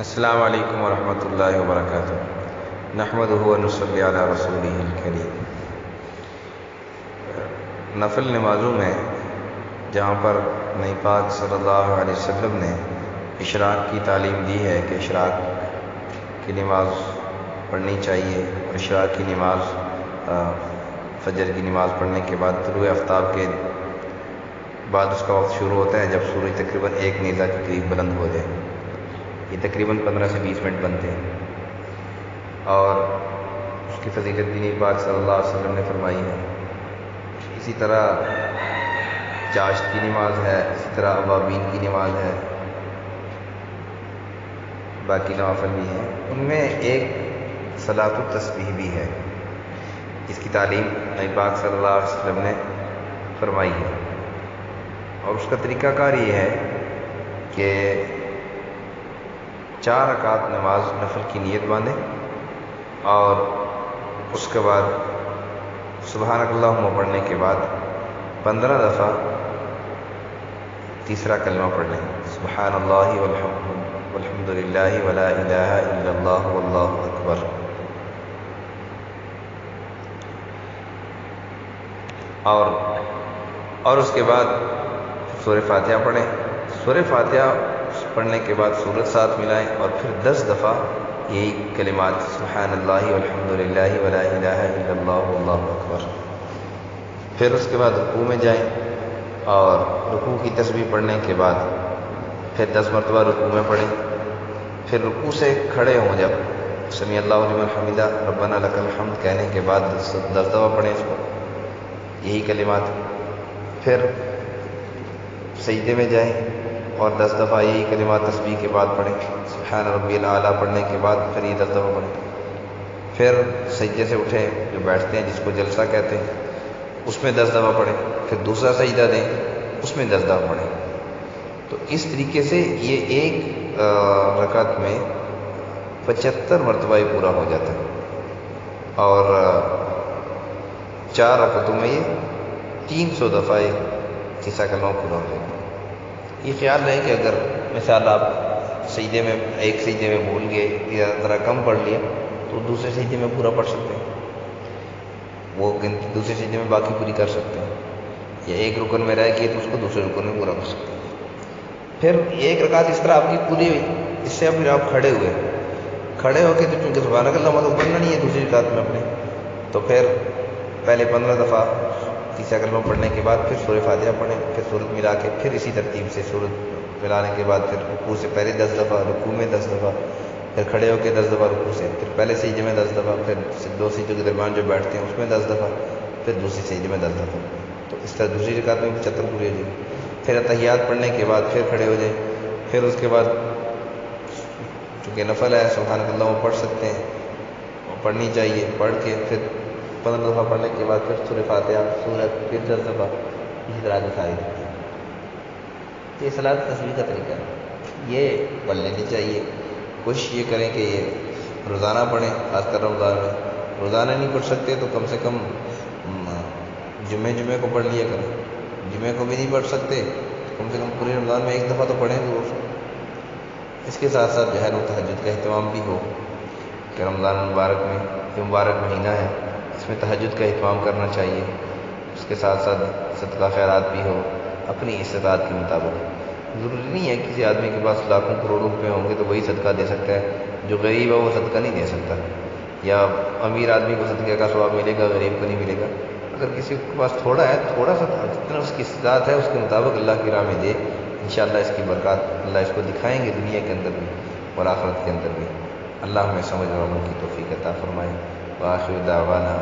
السلام علیکم ورحمۃ اللہ وبرکاتہ۔ نحمدہ و نصلی علی رسولہ الکریم۔ نفل نمازوں میں جہاں پر نبی پاک صلی اللہ علیہ وسلم نے اشراق کی تعلیم دی ہے کہ اشراق کی نماز پڑھنی چاہیے، اور اشراق کی نماز فجر کی نماز پڑھنے کے بعد طلوع آفتاب کے بعد اس کا وقت شروع ہوتا ہے جب سورج تقریباً 1 نیزہ کے قریب بلند ہو جائے۔ یہ تقریباً 15 سے 20 منٹ بنتے ہیں، اور اس کی فضیلت بھی نبی پاک صلی اللہ علیہ وسلم نے فرمائی ہے۔ اسی طرح چاشت کی نماز ہے، اسی طرح اوابین کی نماز ہے، باقی نوافل بھی ہیں۔ ان میں ایک صلاۃ التسبیح بھی ہے جس کی تعلیم نبی پاک صلی اللہ علیہ وسلم نے فرمائی ہے، اور اس کا طریقہ کار یہ ہے کہ 4 رکعت نماز نفل کی نیت باندھیں، اور اس کے بعد سبحانک اللہم پڑھنے کے بعد 15 دفعہ تیسرا کلمہ پڑھ لیں، سبحان اللہ والحمد للہ ولا الہ الا اللہ واللہ اکبر۔ اور اس کے بعد سورہ فاتحہ پڑھیں۔ سورہ فاتحہ پڑھنے کے بعد سورت ساتھ ملائیں، اور پھر 10 دفعہ یہی کلمات سبحان اللہ والحمد للہ ولا الہ الا اللہ واللہ اکبر۔ پھر اس کے بعد رکوع میں جائیں، اور رکوع کی تسبیح پڑھنے کے بعد پھر 10 مرتبہ رکوع میں پڑھیں۔ پھر رکوع سے کھڑے ہوں جب سمیع اللہ لمن حمدہ ربنا لک الحمد کہنے کے بعد 10 دفعہ پڑھیں اس کو، یہی کلمات۔ پھر سجدے میں جائیں اور 10 دفعہ یہی کلمات تسبیح کے بعد پڑھیں، سبحان ربی الاعلیٰ پڑھنے کے بعد پھر یہ 10 دفعہ پڑھیں۔ پھر سجدے سے اٹھیں، جو بیٹھتے ہیں جس کو جلسہ کہتے ہیں، اس میں 10 دفعہ پڑھیں۔ پھر دوسرا سجدہ دیں، اس میں 10 دفعہ پڑھیں۔ تو اس طریقے سے یہ ایک رکعت میں 75 مرتبہ ہی پورا ہو جاتا ہے، اور 4 رکعتوں میں یہ 300 دفعہ تیسرا کلمہ پورا ہو جاتا ہے۔ یہ خیال رہے کہ اگر مثال آپ سجدے میں ایک سجدے میں بھول گئے یا ذرا کم پڑھ لیا تو دوسرے سجدے میں پورا پڑھ سکتے ہیں، وہ دوسرے سجدے میں باقی پوری کر سکتے ہیں، یا ایک رکن میں رہ گئے تو اس کو دوسرے رکن میں پورا کر سکتے ہیں۔ پھر ایک رکعت اس طرح آپ کی پوری ہوئی، اس سے پھر آپ کھڑے ہوئے، کھڑے ہو کے تو چونکہ سبحانک اللہم تو پڑھنا نہیں ہے دوسری رکعت میں اپنے، تو پھر پہلے 15 دفعہ تیسرا کلمہ پڑھنے کے بعد پھر سورہ فاتحہ پڑھیں، پھر سورت ملا کے پھر اسی ترتیب سے سورت ملانے کے بعد پھر رکوع سے پہلے 10 دفعہ، رکوع میں 10 دفعہ، پھر کھڑے ہو کے 10 دفعہ رکوع سے، پھر پہلے سجدے میں 10 دفعہ، پھر 2 سجدوں کے درمیان جو بیٹھتے ہیں اس میں 10 دفعہ، پھر دوسری سجدے میں 10 دفعہ۔ تو اس طرح دوسری رکعت میں 75 پوری ہو جائے۔ پھر اتحیات پڑھنے کے بعد پھر کھڑے ہو جائیں، پھر اس کے بعد چونکہ نفل ہے سبحانک اللہم پڑھ سکتے ہیں، اور پڑھنی چاہیے، پڑھ کے پھر 15 دفعہ پڑھنے کے بعد پھر سورہ فاتحہ سورت، پھر 10 دفعہ، اسی طرح کی ساری رکھتے ہیں۔ یہ صلاۃ تسبیح کا طریقہ ہے، یہ پڑھ لینی چاہیے۔ کوشش یہ کریں کہ یہ روزانہ پڑھیں، خاص کر رمضان میں۔ روزانہ نہیں پڑھ سکتے تو کم سے کم جمعے کو پڑھ لیا کریں، جمعے کو بھی نہیں پڑھ سکتے تو کم سے کم پورے رمضان میں 1 دفعہ تو پڑھیں ضرور۔ اس کے ساتھ ساتھ جو ہے تہجد کا اہتمام بھی ہو کہ رمضان مبارک میں یہ مبارک مہینہ ہے، اس میں تہجد کا اہتمام کرنا چاہیے۔ اس کے ساتھ ساتھ صدقہ خیرات بھی ہو اپنی استطاعت کے مطابق۔ ضروری نہیں ہے کسی آدمی کے پاس لاکھوں کروڑوں روپے ہوں گے تو وہی صدقہ دے سکتا ہے، جو غریب ہے وہ صدقہ نہیں دے سکتا، یا امیر آدمی کو صدقے کا ثواب ملے گا، غریب کو نہیں ملے گا۔ اگر کسی کے پاس تھوڑا ہے، تھوڑا سا جتنا اس کی استطاعت ہے اس کے مطابق اللہ کی راہ میں دے، انشاءاللہ اس کی برکات اللہ اس کو دکھائیں گے دنیا کے اندر بھی اور آخرت کے اندر بھی۔ اللہ ہمیں سمجھ والوں کی توفیق عطا فرمائے۔ وآخر دعوانا